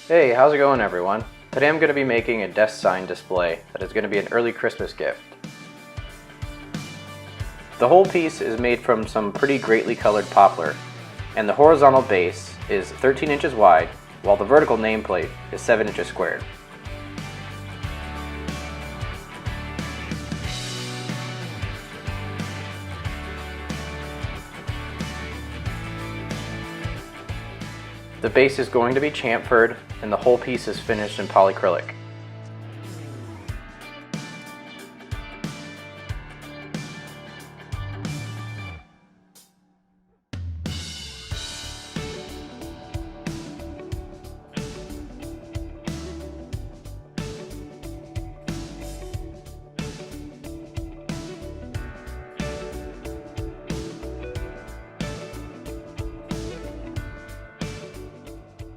Hey, how's it going everyone? Today I'm going to be making a desk sign display that is going to be an early Christmas gift. The whole piece is made from some pretty greatly colored poplar, and the horizontal base is 13 inches wide, while the vertical nameplate is 7 inches squared. The base is going to be chamfered, and the whole piece is finished in polyacrylic.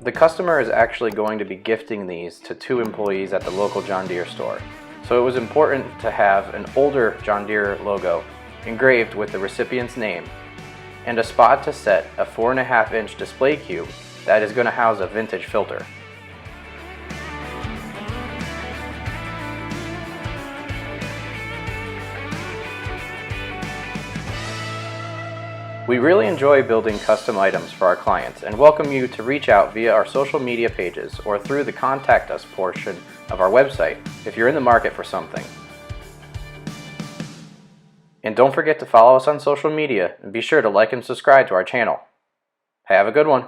The customer is actually going to be gifting these to 2 employees at the local John Deere store. So it was important to have an older John Deere logo engraved with the recipient's name and a spot to set a 4.5-inch display cube that is going to house a vintage filter. We really enjoy building custom items for our clients and welcome you to reach out via our social media pages or through the Contact Us portion of our website if you're in the market for something. And don't forget to follow us on social media and be sure to like and subscribe to our channel. Have a good one.